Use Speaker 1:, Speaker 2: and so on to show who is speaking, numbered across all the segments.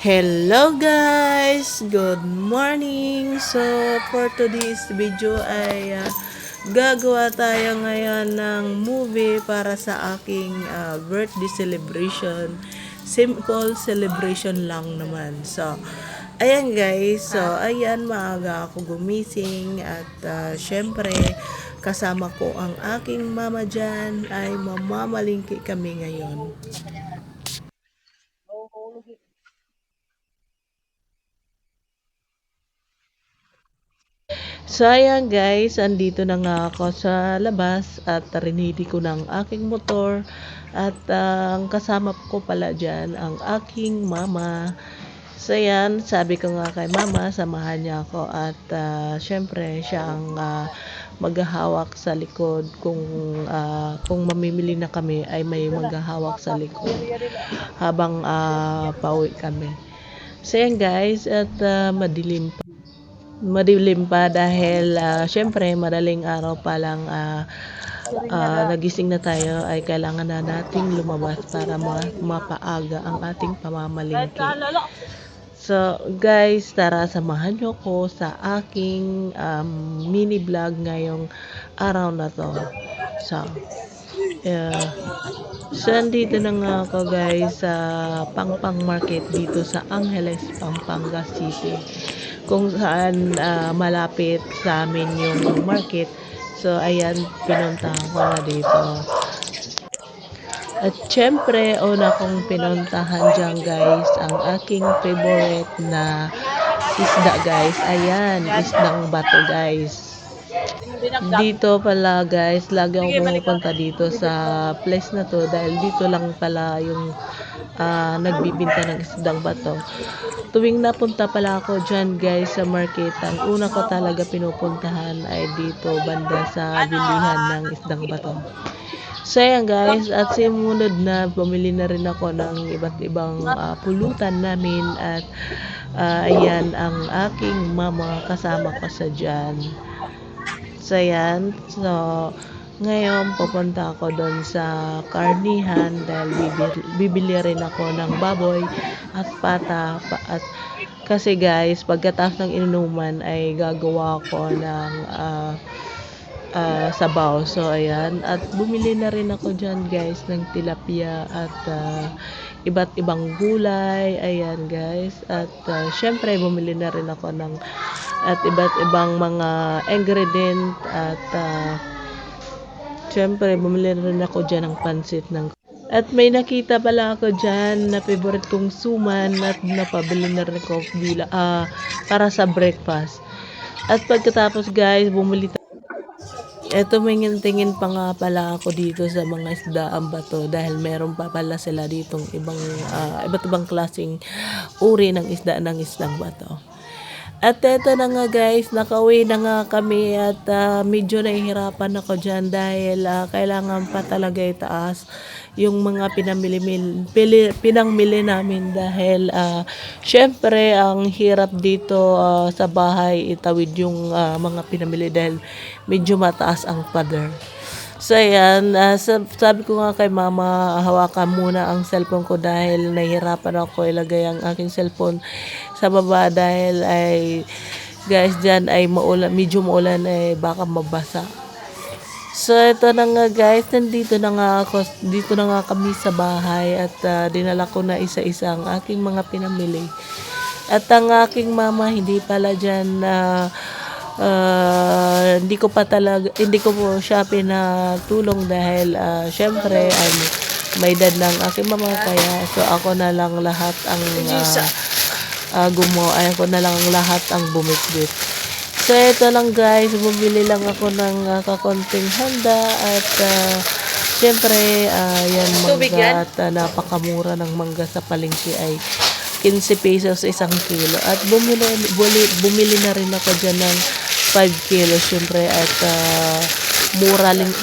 Speaker 1: Hello guys! Good morning! So, for today's video ay gagawa tayo ngayon ng movie para sa aking birthday celebration. Simple celebration lang naman. So, ayan guys. So, ayan, maaga ako gumising at syempre, kasama ko ang aking mama dyan ay mamamalingki kami ngayon. So ayan guys, andito na nga ako sa labas at rinidi ko ng aking motor at ang kasama ko pala dyan ang aking mama. So ayan, sabi ko nga kay mama, samahan niya ako at syempre siya ang maghahawak sa likod kung mamimili na kami ay may maghahawak sa likod habang pauwi kami. So ayan guys, at madilim pa dahil syempre madaling araw pa lang nagising na tayo ay kailangan na nating lumabas para mapaaga ang ating pamamalingki. So guys, tara samahan nyo ko sa aking mini vlog ngayong araw na to. So, uh, so nandito na nga ako guys sa Pangpang Market dito sa Angeles, Pampanga City, kung saan malapit sa amin yung market. So ayan, pinuntahan ko na dito. At syempre, una kong pinuntahan dyan guys, ang aking favorite na isda guys. Ayan, isdang bato guys. Dito pala guys, lagi akong pumupunta dito sa place na to dahil dito lang pala yung nagbibinta ng isdang bato. Tuwing napunta pala ako dyan guys sa market, ang una ko talaga pinupuntahan ay dito banda sa bilihan ng isdang bato. So ayan guys, at simunod na bumili na rin ako ng iba't ibang pulutan namin at ayan ang aking mama kasama ko sa dyan. So ayan, so ngayon pupunta ako doon sa karnihan dahil bibili rin ako ng baboy at pata at kasi guys pagkatapos ng inuman ay gagawa ako ng sabaw. So ayan, at bumili na rin ako dyan guys ng tilapia at iba't ibang gulay. Ayan guys, at syempre bumili na rin ako ng at iba't ibang mga ingredient at syempre bumili na rin ako dyan ng pansit ng at may nakita pala ako dyan na favorite kong suman at napabili na rin ako para sa breakfast. At pagkatapos guys, bumili eto, may tingin pa nga pala ako dito sa mga isdaan bato dahil meron pa pala sila ditong iba't ibang klaseng uri ng isdang bato. At eto na nga guys, nakauwi na nga kami at medyo nahihirapan ako dyan dahil kailangan pa talaga itaas yung mga pinangmili namin dahil syempre ang hirap dito sa bahay itawid yung mga pinamili dahil medyo mataas ang pader. So ayan, sabi ko nga kay mama, hawakan muna ang cellphone ko dahil nahihirapan ako ilagay ang aking cellphone sa baba dahil ay guys dyan ay medyo maulan ay baka mabasa. So ito na nga guys, dito na nga kami sa bahay at dinala ko na isa-isa ang aking mga pinamili. At ang aking mama hindi pala dyan hindi ko po siya pinatulong dahil syempre may edad ng aking mama kaya so ako na lang lahat ang ako na lang lahat ang bumitbit. So ito lang guys, bumili lang ako ng kakonting handa at syempre yan mangga at napakamura ng mangga sa palengke ay 15 pesos isang kilo at bumili na rin ako dyan ng 5 kilos syempre at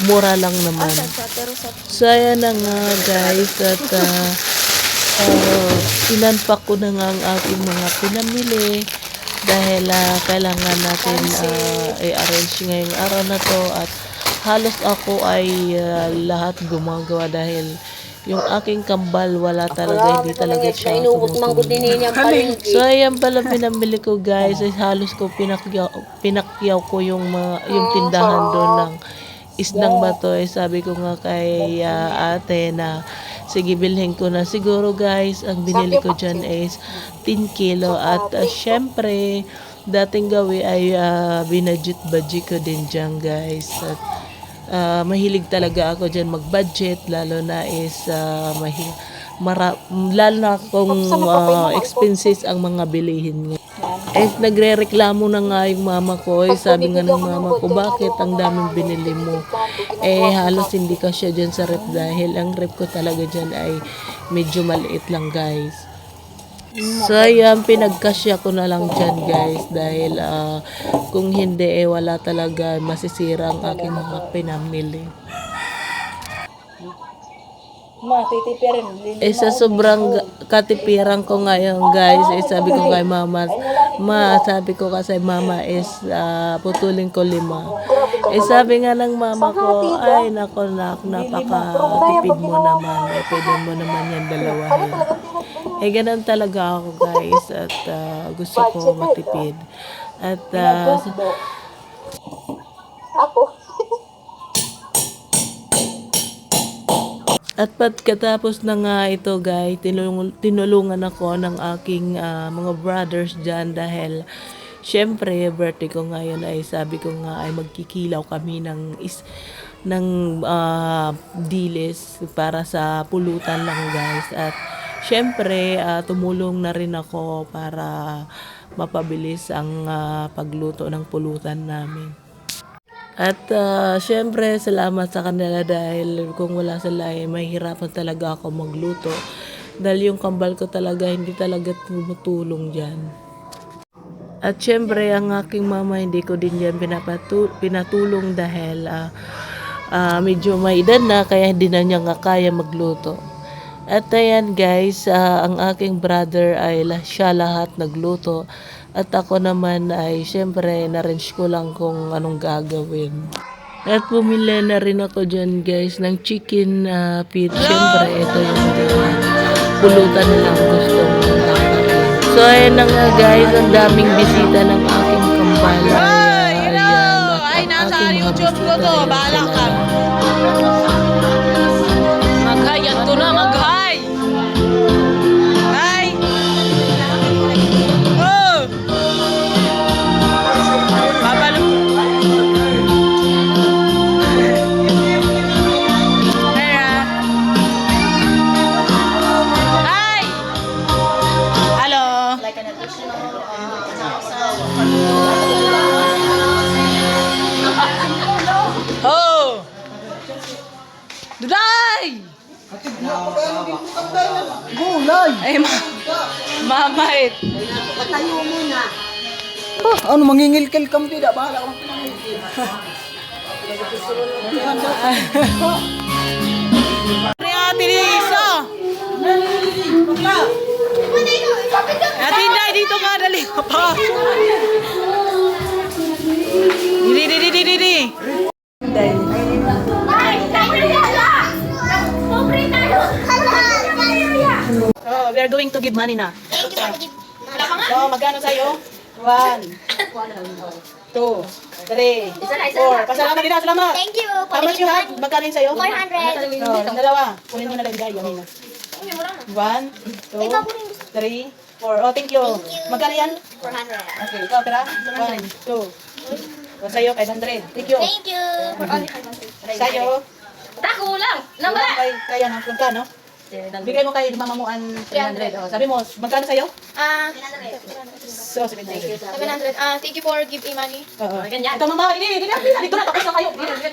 Speaker 1: mura lang naman. So ayan na nga guys at inunpack ko na nga ang aking mga pinamili dahil kailangan natin i-arrange ngayong araw na to at halos ako ay lahat gumagawa dahil Yung aking kambal, wala talaga, hindi talaga siya
Speaker 2: Inubot-mangkot
Speaker 1: tumutulong.
Speaker 2: din niya palengke.
Speaker 1: So, ayan pala pinamili ko guys. Ay, halos ko pinakyaw ko yung tindahan doon ng isdang bato. Ay, sabi ko nga kay ate na sige, bilhin ko na. Siguro guys, ang binili ko dyan is 10 kilo. At syempre, dating gawi ay binadget-budget ko din dyan guys. At mahilig talaga ako dyan mag-budget, lalo na is lalo na kung expenses ang mga bilihin niya. Eh, nagre-reklamo na nga yung mama ko. Eh, sabi nga ng mama ko, bakit ang daming binili mo? Eh, halos hindi ka siya dyan sa rep dahil ang rep ko talaga dyan ay medyo maliit lang guys. So, ayan, pinagkasya ko na lang dyan guys dahil kung hindi, eh, wala talaga masisira ang aking mga pinamili. Eh, sa sobrang katipiran ko ngayon guys, eh, sabi ko kay mama, sabi ko kasi mama is putulin ko 5. Eh, sabi nga ng mama ko, ay nako napaka-tipid mo naman, eh, pwede mo naman yan dalawahin. Eh, ganun talaga ako guys, at gusto ko matipid. At At pagkatapos na nga ito guys, tinulungan ako ng aking mga brothers dyan dahil syempre birthday ko ngayon ay sabi ko nga ay magkikilaw kami ng dilis para sa pulutan lang guys. At syempre tumulong na rin ako para mapabilis ang pagluto ng pulutan namin. At syempre salamat sa kanila dahil kung wala sila ay mahihirapan talaga ako magluto. Dahil yung kambal ko talaga hindi talaga tumutulong dyan. At syempre ang aking mama hindi ko din yan pinatulong dahil medyo may edad na kaya hindi na niya nga kaya magluto. At ayan guys, ang aking brother ay siya lahat nagluto. At ako naman ay syempre na-range ko lang kung anong gagawin. At bumili na rin ako dyan guys ng chicken feet. Syempre ito yung pulutan na lang gusto mo. So ayan na nga guys, ang daming bisita ng aking kambal. Ayan, at
Speaker 2: nasa
Speaker 1: aking mga
Speaker 2: YouTube ko
Speaker 1: bisita
Speaker 2: to,
Speaker 1: rin
Speaker 2: bahala
Speaker 1: sila.
Speaker 2: ka. Mag-hi to na, mag-hi! Hi! Oh! Babalo. Hi! Hello! Oh! Duday!
Speaker 3: Gulay!
Speaker 2: Ay, mamait.
Speaker 3: Ano mangingilkil kam tidak bahala akong pinangilkil.
Speaker 2: Ate Lisa! Ate Inday, dito ka, dali ka pa. Didi. Oh, we are going to give money na. So, magkano sa'yo? 1, 2, 3, 4. Pasalamat din na, salamat.
Speaker 4: Thank you.
Speaker 2: How much you have? Magkano yun sa'yo?
Speaker 4: 400.
Speaker 2: Oh, dalawa. Kunin mo na lang guys. Yamin na. 1, 2, 3, 4. Oh, thank you. Magkano yan?
Speaker 4: 400.
Speaker 2: Okay, ikaw, tira. 1, 2. O, sa'yo, 500. Thank you.
Speaker 4: Thank you.
Speaker 2: Sa'yo.
Speaker 4: Tako lang.
Speaker 2: Wala kaya ng magkano? Bigay mo kay mamamuan 300. Oh, sabi mo, magkano sa'yo?
Speaker 4: 700.
Speaker 2: So, 700.
Speaker 4: 700. Thank you for giving money.
Speaker 2: Oo. Ito mama, dito na, tapos na kayo. Dito.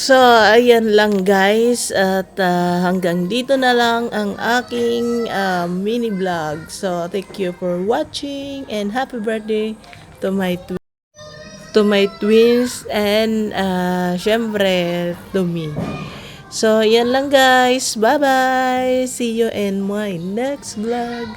Speaker 1: So, ayan lang guys at hanggang dito na lang ang aking mini vlog. So, thank you for watching and happy birthday to my twins and syempre to me. So, yan lang guys. Bye-bye. See you in my next vlog.